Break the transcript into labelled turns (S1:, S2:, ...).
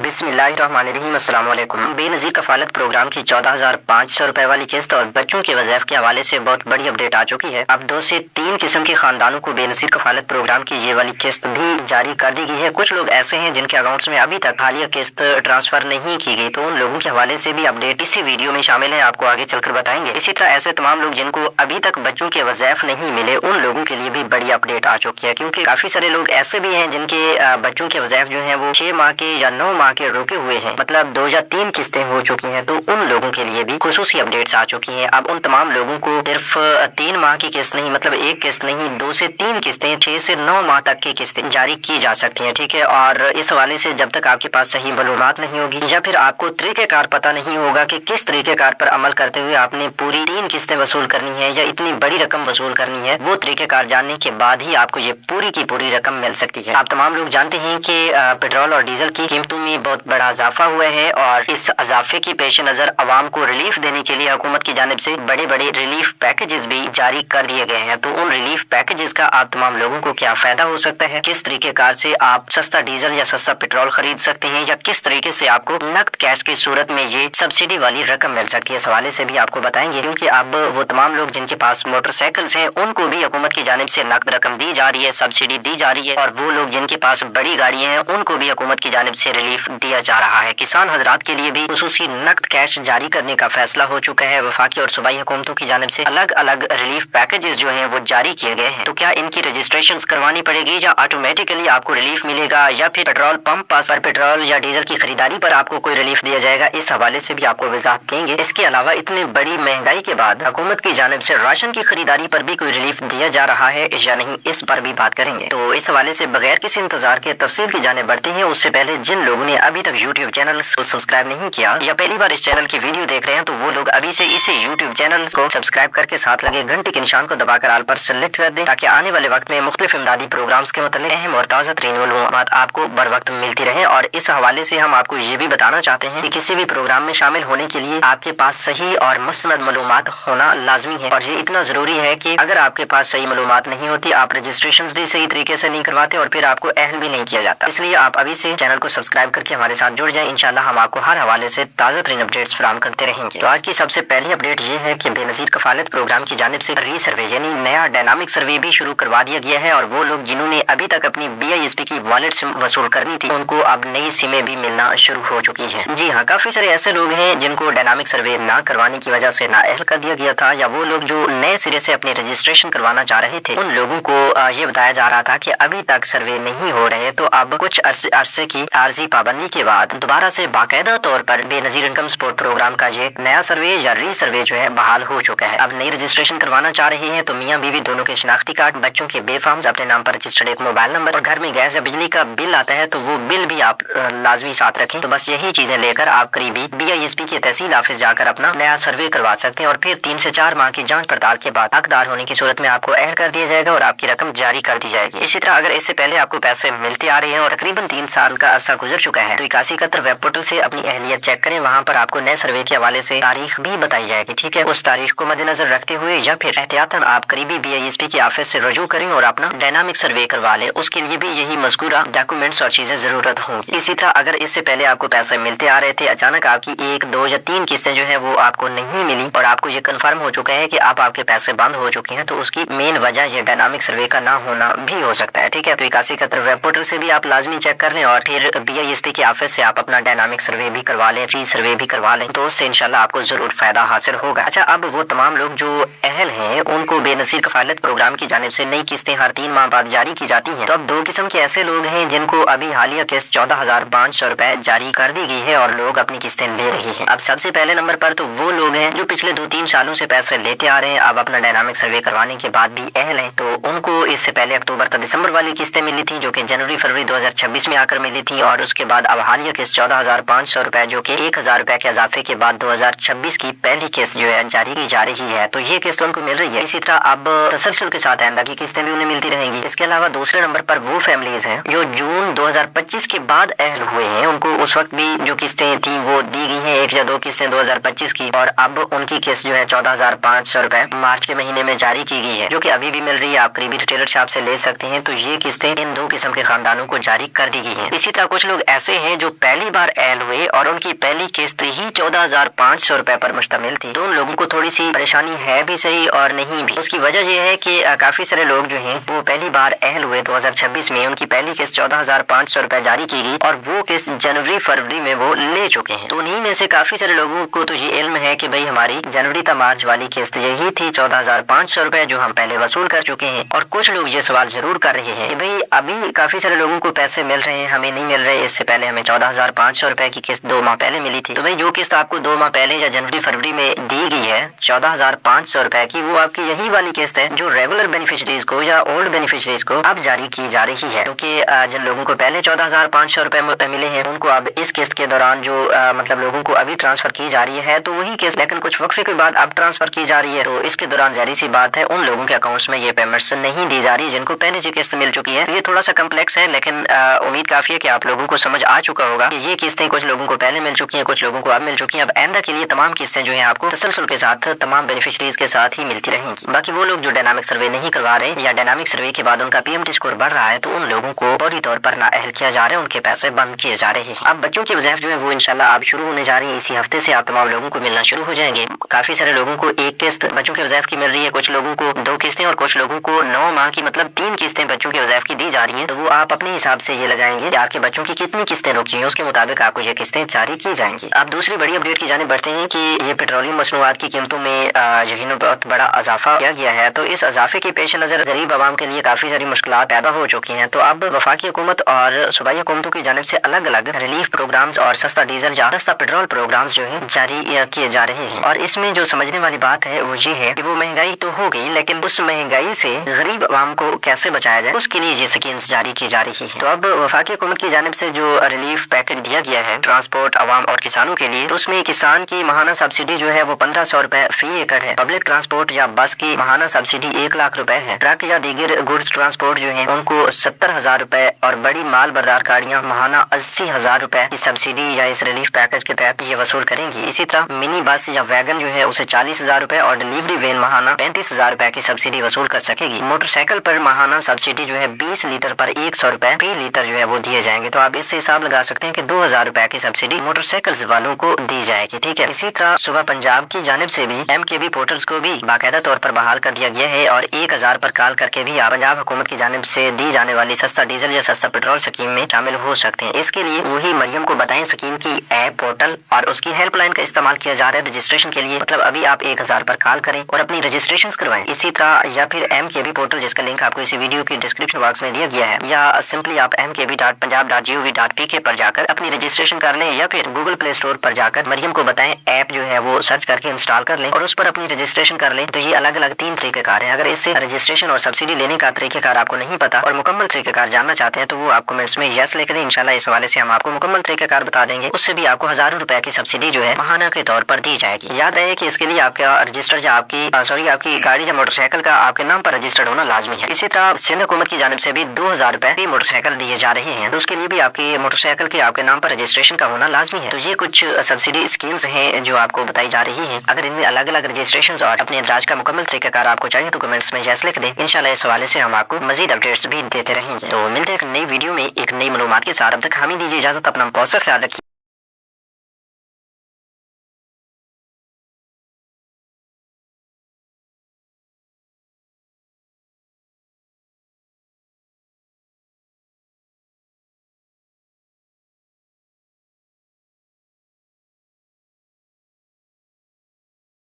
S1: बिस्मिल्लाहिर्रहमानिर्रहीम। अस्सलाम वालेकुम। बेनज़ीर कफ़ालत प्रोग्राम की 14,500 रुपए वाली किस्त और बच्चों के वज़ैफ़ के हवाले से बहुत बड़ी अपडेट आ चुकी है। अब 2 से 3 किस्म के ख़ानदानों को बेनज़ीर कफ़ालत प्रोग्राम की ये वाली किस्त भी जारी कर दी गई है। कुछ लोग ऐसे हैं जिनके अकाउंट्स में अभी तक हालिया किस्त ट्रांसफ़र नहीं की गई, तो उन लोगों के हवाले से भी अपडेट इसी वीडियो में शामिल है, आपको आगे चलकर बताएंगे। इसी तरह ऐसे तमाम लोग जिनको अभी तक बच्चों के वज़ैफ़ नहीं मिले, उन लोगों के लिए भी बड़ी अपडेट आ चुकी है, क्योंकि काफ़ी सारे लोग ऐसे भी हैं जिनके बच्चों के वज़ैफ़ जो हैं वो 6 माह के या 9 माह के रुके हुए हैं, मतलब 2 या 3 किस्तें हो चुकी हैं, तो उन लोगों के लिए भी खुसूसी अपडेट्स आ चुकी हैं। अब उन तमाम लोगों को सिर्फ 3 माह की किस्त नहीं, मतलब एक किस्त नहीं, 2 से 3 किस्तें, 6 से 9 माह तक की किस्तें जारी की जा सकती हैं, ठीक है। और इस हवाले से जब तक आपके पास सही मालूमात नहीं होगी या फिर आपको तरीक़ेकार पता नहीं होगा कि किस तरीक़ेकार पर अमल करते हुए आपने पूरी 3 किस्तें वसूल करनी है या इतनी बड़ी रकम वसूल करनी है, वो तरीक़ेकार जानने के बाद ही आपको ये पूरी की पूरी रकम मिल सकती है। आप तमाम लोग जानते हैं कि पेट्रोल और डीजल की कीमतों में बहुत बड़ा इजाफा हुआ है और इस इजाफे की पेश नज़र अवाम को रिलीफ देने के लिए हुकूमत की जानिब से बड़े बड़े रिलीफ पैकेजेस भी जारी कर दिए गए हैं। तो उन रिलीफ पैकेजेस का आप तमाम लोगों को क्या फ़ायदा हो सकता है, किस तरीक़ेकार से आप सस्ता डीजल या सस्ता पेट्रोल खरीद सकते हैं, या किस तरीके से आपको नकद कैश की सूरत में ये सब्सिडी वाली रकम मिल सकती है, इस हवाले से भी आपको बताएंगे। क्योंकि अब वो तमाम लोग जिनके पास मोटरसाइकिल्स हैं उनको भी हुकूमत की जानिब से नकद रकम दी जा रही है, सब्सिडी दी जा रही है, और वो लोग जिनके पास बड़ी गाड़ियाँ हैं उनको भी हुकूमत की जानिब से रिलीफ दिया जा रहा है। किसान हजरात के लिए भी खुसूसी नकद कैश जारी करने का फैसला हो चुका है। वफाकी और सूबाई हुकूमतों की जानिब से अलग अलग रिलीफ पैकेजेस जो हैं वो जारी किए गए हैं। तो क्या इनकी रजिस्ट्रेशन करवानी पड़ेगी या ऑटोमेटिकली आपको रिलीफ मिलेगा, या फिर पेट्रोल पंप पर पेट्रोल या डीजल की खरीदारी पर आपको कोई रिलीफ दिया जाएगा, इस हवाले से भी आपको वजाहत देंगे। इसके अलावा इतनी बड़ी महंगाई के बाद हुकूमत की जानिब से राशन की खरीदारी पर भी कोई रिलीफ दिया जा रहा है या नहीं, इस पर भी बात करेंगे। तो इस हवाले से बगैर किसी इंतजार के तफसील की जानिब बढ़ते हैं। उससे पहले जिन लोगों ने अभी तक यूट्यूब चैनल को सब्सक्राइब नहीं किया या पहली बार इस चैनल की वीडियो देख रहे हैं, तो वो लोग अभी से इसे यूट्यूब चैनल को सब्सक्राइब करके साथ लगे घंटे के निशान को दबाकर आल पर सेलेक्ट कर दें, ताकि आने वाले वक्त में मुख्तलिफ इमदादी प्रोग्राम्स के मतलब अहम और ताज़ा तरीन मालूमात आपको बर वक्त मिलती रहे। और इस हवाले से हम आपको ये भी बताना चाहते हैं कि किसी भी प्रोग्राम में शामिल होने के लिए आपके पास सही और मुस्तनद मालूमात होना लाजमी है, और ये इतना जरूरी है कि अगर आपके पास सही मालूमात नहीं होती, आप रजिस्ट्रेशन भी सही तरीके से नहीं करवाते और फिर आपको अहल भी नहीं किया जाता। इसलिए आप अभी से चैनल को सब्सक्राइब करके हमारे साथ जुड़ जाएं। इंशाल्लाह हम आपको हर हवाले से ताज़ा तरीन अपडेट्स फराहम करते रहेंगे। तो आज की सबसे पहली अपडेट ये है कि बेनज़ीर कफ़ालत प्रोग्राम की जानिब से रीसर्वे यानी नया डायनामिक सर्वे भी शुरू करवा दिया गया है, और वो लोग जिन्होंने अभी तक अपनी BISP की वॉलेट सिम वसूल करनी थी, उनको अब नई सिमें भी मिलना शुरू हो चुकी है। जी हाँ, काफी सारे ऐसे लोग हैं जिनको डायनामिक सर्वे ना करवाने की वजह से नाअहल कर दिया गया था, या वो लोग जो नए सिरे से अपनी रजिस्ट्रेशन करवाना चाह रहे थे, उन लोगों को ये बताया जा रहा था कि अभी तक सर्वे नहीं हो रहे, तो अब कुछ अरसे की आर्जी पाबंदी के बाद दोबारा से बाकायदा तौर पर बेनज़ीर इनकम सपोर्ट प्रोग्राम का ये नया सर्वे या रीसर्वे जो है बहाल हो चुका है। अब नई रजिस्ट्रेशन करवाना चाह रहे हैं तो मियाँ बीवी दोनों के शनाख्ती कार्ड, बच्चों के बेफार्म्स, अपने नाम पर रजिस्टर्ड एक मोबाइल नंबर, और घर में गैस या बिजली का बिल आता है तो वो बिल भी आप लाजमी साथ रखें। तो बस यही चीजें लेकर आप करीबी BISP के तहसील ऑफिस जाकर अपना नया सर्वे करवा सकते हैं, और फिर 3 से 4 माह की जांच पड़ताल के बाद हकदार होने की सूरत में आपको ऐड कर दिया जाएगा और आपकी रकम जारी कर दी जाएगी। इसी तरह अगर इससे पहले आपको पैसे मिलते आ रहे हैं और तकरीबन 3 साल का अरसा गुजर चुका है, तो 8171 वेब पोर्टल से अपनी अहलियत चेक करें। वहाँ पर आपको नए सर्वे के हवाले से तारीख भी बताई जाएगी, ठीक है। उस तारीख को मद्देनजर रखते हुए या फिर एहतियातन आप करीबी BISP के ऑफिस से रजू करें और अपना डायनामिक सर्वे करवा लें। उसके लिए भी यही मज़कूरा डॉक्यूमेंट्स और चीजें जरूरत होंगी। इसी तरह अगर इससे पहले आपको पैसे मिलते आ रहे थे, अचानक आपकी 1, 2 या 3 किस्तें जो है वो आपको नहीं मिली और आपको ये कन्फर्म हो चुका है कि अब आपके पैसे बंद हो चुके हैं, तो उसकी मेन वजह ये डायनामिक सर्वे का ना होना भी हो सकता है, ठीक है। तो 8171 वेब पोर्टल से भी आप लाजमी चेक कर लें, और फिर BISP के ऑफिस से आप अपना डायनामिक सर्वे भी करवा लें, रीसर्वे भी करवा लें, तो उससे इंशाल्लाह आपको जरूर फायदा हासिल होगा। अच्छा, अब वो तमाम लोग जो अहल हैं उनको बेनज़ीर कफ़ालत प्रोग्राम की जानिब से नई किस्तें हर 3 माह बाद जारी की जाती हैं। तो अब 2 किस्म के ऐसे लोग हैं जिनको अभी हालिया किस्त 14,500 रुपए जारी कर दी गई है और लोग अपनी किस्तें ले रही हैं। अब सबसे पहले नंबर पर तो वो लोग हैं जो पिछले 2-3 सालों से पैसे लेते आ रहे हैं, अब अपना डायनामिक सर्वे करवाने के बाद भी अहल हैं, तो उनको इससे पहले अक्टूबर तक दिसंबर वाली किस्तें मिली थी जो कि जनवरी फरवरी 2026 में आकर मिली थी, और उसके बाद अब हालिया किस्त 14,500 रुपए जो कि 1,000 रुपए के इजाफे के बाद 2026 की पहली किस्त जो है जारी की जा रही है, तो ये किस्त उनको मिल रही है। इसी तरह अब तसलसल के साथ आइंदा की किस्तें भी उन्हें मिलती रहेंगी। इसके अलावा दूसरे नंबर पर वो फैमिलीज हैं जो जून 2025 के बाद अहल हुए हैं, उनको उस वक्त भी जो किस्तें थी वो दी गई हैं, 1 या 2 किस्तें 2025 की, और अब उनकी किस्त जो है 14,500 रुपए मार्च के महीने में जारी की गई है, जो कि अभी भी मिल रही है। आप करीबी रिटेलर शॉप से ले सकते हैं। तो ये किस्तें इन 2 किस्म के खानदानों को जारी कर दी गई हैं। इसी तरह कुछ लोग ऐसे हैं जो पहली बार अहल हुए और उनकी पहली किस्त ही 14,500 रुपए पर मुश्तमिल थी। तो उन लोगों को थोड़ी सी परेशानी है भी सही और नहीं भी। उसकी वजह यह है कि काफी सारे लोग जो हैं वो पहली बार अहल हुए 2026 में, उनकी पहली किस्त 14,500 रुपए जारी की गई और वो किस्त जनवरी फरवरी में वो ले चुके हैं। तो उन्हीं में से काफी सारे लोगों को तो ये इल्म है कि भाई हमारी जनवरी तक मार्च वाली किस्त यही थी 14,500 रुपए जो हम पहले वसूल कर चुके हैं। और कुछ लोग ये सवाल जरूर कर रहे हैं कि भाई अभी काफी सारे लोगों को पैसे मिल रहे हैं, हमें नहीं मिल रहे। इससे पहले हमें 14,500 रुपए की किस्त 2 माह पहले मिली थी। तो भाई जो किस्त आपको 2 माह पहले या जनवरी फरवरी में दी गई है 14,500 रुपए की, वो आपकी यही वाली किस्त है जो रेगुलर बेनिफिशरीज को या ओल्ड बेनिफिशरीज को अब जारी की जा रही है। क्योंकि जिन लोगों को पहले 14,500 रुपए मिले हैं उनको अब इस किस्त के दौरान जो मतलब लोगों को अभी ट्रांसफर की जा रही है तो वही किस्त लेकिन कुछ वक्फे के बाद अब ट्रांसफर की जा रही है। तो इसके दौरान जाहिर सी बात है उन लोगों के अकाउंट्स में ये पेमेंट्स नहीं दी जा रही जिनको पहले से किस्त मिल चुकी है। तो ये थोड़ा सा कम्प्लेक्स है लेकिन उम्मीद काफी है कि आप लोगों को समझ आ चुका होगा कि ये किस्तें कुछ लोगों को पहले मिल चुकी हैं, कुछ लोगों को अब मिल चुकी हैं। अब आइंदा के लिए तमाम किस्तें जो है आपको तसलसल के साथ तमाम बेनिफिशरीज के साथ ही मिलती रहेंगी। बाकी वो लोग जो डायनामिक सर्वे नहीं करवा रहे या डायनामिक सर्वे के बाद उनका PMT स्कोर बढ़ रहा है तो उन लोगों को फौरी तौर पर नाअहल किया जा रहा है, उनके पैसे बंद किए जा रहे हैं। अब बच्चों की वज़ाइफ जो है वो इंशाल्लाह अब शुरू होने जा रही है। इसी हफ्ते से आप तमाम लोगों को मिलना शुरू हो जाएंगे। काफी सारे लोगों को एक किस्त बच्चों के वज़ाइफ की मिल रही है, कुछ लोगों को 2 किस्तें और कुछ लोगों को 9 माह की मतलब 3 किस्तें बच्चों के वज़ाइफ की दी जा रही है। तो वो आप अपने हिसाब से ये लगाएंगे कि आपके बच्चों की कितनी किस्तें रुकी हैं, उसके मुताबिक आपको ये किस्तें जारी की जाएंगी। अब दूसरी बड़ी अपडेट की जानिब बढ़ते हैं कि ये पेट्रोलियम मसनूआत की कीमतों में यकीनन बहुत बड़ा इजाफा किया गया है। तो इस इजाफे के पेश नज़र गरीब आवाम के लिए काफी सारी मुश्किलात पैदा हो चुकी हैं। तो अब वफाकी हुकूमत और सूबाई हुकूमतों की जानिब से अलग अलग रिलीफ प्रोग्राम्स और सस्ता डीजल या सस्ता पेट्रोल प्रोग्राम्स जो है जारी किए जा रहे हैं। और इसमें जो समझने वाली बात है वो ये है कि वो महंगाई तो हो गई लेकिन उस महंगाई से गरीब आवाम को कैसे बचाया जाए उसके लिए ये स्कीम्स जारी की जा रही है। तो अब वफाकी हुकूमत की जानिब से जो रिलीफ पैकेज दिया गया है ट्रांसपोर्ट आवाम और किसानों के लिए, तो उसमें किसान की माहाना सब्सिडी जो है वो 1500 रुपए फी एकड़ है। पब्लिक ट्रांसपोर्ट या बस की माहाना सब्सिडी 1 लाख रुपए है। ट्रक या दीगर गुड्स ट्रांसपोर्ट जो है उनको 70,000 रुपए और बड़ी माल बरदार गाड़ियां माहाना 80,000 रुपए की सब्सिडी या इस रिलीफ पैकेज के तहत ये वसूल करेंगी। इसी तरह मिनी बस या वैगन जो है उसे 40,000 रुपए और डिलीवरी वैन माहाना 35,000 रुपए की सब्सिडी वसूल कर सकेगी। मोटरसाइकिल पर माहाना सब्सिडी जो है 20 लीटर पर 100 रुपए फी लीटर जो है वो दिए जाएंगे। तो आप इससे हिसाब लगा सकते हैं कि 2,000 रुपए की सब्सिडी मोटरसाइकिल वालों को दी जाएगी। ठीक है। इसी तरह सुबह पंजाब की जानिब से भी MKB पोर्टल्स को भी बाकायदा तौर पर बहाल कर दिया गया है और 1000 पर कॉल करके भी आप पंजाब हुकूमत की जानिब से दी जाने वाली सस्ता डीजल या सस्ता पेट्रोल स्कीम में शामिल हो सकते हैं। इसके लिए वही मरियम को बताएं स्कीम की ऐप पोर्टल और उसकी हेल्पलाइन का इस्तेमाल किया जा रहा है रजिस्ट्रेशन के लिए। मतलब अभी आप 1000 पर कॉल करें और अपनी रजिस्ट्रेशन करवाएं। इसी तरह या फिर MKB पोर्टल जिसका लिंक आपको इसी वीडियो की डिस्क्रिप्शन बॉक्स में दिया गया है या सिंपली आप mkb.punjab.gov.pk पर जाकर अपनी रजिस्ट्रेशन कर लें या फिर गूगल प्ले स्टोर पर जाकर मरियम को बताएं ऐप जो है वो सर्च करके इंस्टॉल कर लें और उस पर अपनी रजिस्ट्रेशन कर लें। तो ये अलग अलग 3 तरीकेकार हैं। अगर इससे रजिस्ट्रेशन और सब्सिडी लेने का तरीकेकार आपको नहीं पता और मुकम्मल तरीकेकार जानना चाहते हैं तो वो आप कमेंट्स में यस लिख दें। इंशाल्लाह इस हवाले से हम आपको मुकम्मल तरीकेकार बता देंगे। उससे भी आपको हजारों रुपए की सब्सिडी जो है माहाना के तौर पर दी जाएगी। याद रहे कि इसके लिए आपका रजिस्टर या आपकी गाड़ी या मोटरसाइकिल का आपके नाम पर रजिस्टर्ड होना लाजमी है। इसी तरह सिंध हुकूमत की जानिब से भी 2000 रुपए की मोटरसाइकिल दिए जा रहे हैं। तो उसके लिए भी आपकी मोटरसाइकिल के आपके नाम पर रजिस्ट्रेशन का होना लाजमी है। तो ये कुछ सब्सिडी स्कीम्स हैं जो आपको बताई जा रही हैं। अगर इनमें अलग अलग रजिस्ट्रेशन और अपने इंदराज का मुकम्मल तरीकाकार आपको चाहिए तो कमेंट्स में यस लिख दें। इंशाल्लाह इस हवाले से हम आपको मजीद अपडेट्स भी देते रहेंगे। तो मिलते हैं एक नई वीडियो में एक नई मालूमात के साथ। अब तक हमें दीजिए इजाजत। अपना बहुत सा ख्याल रखिए।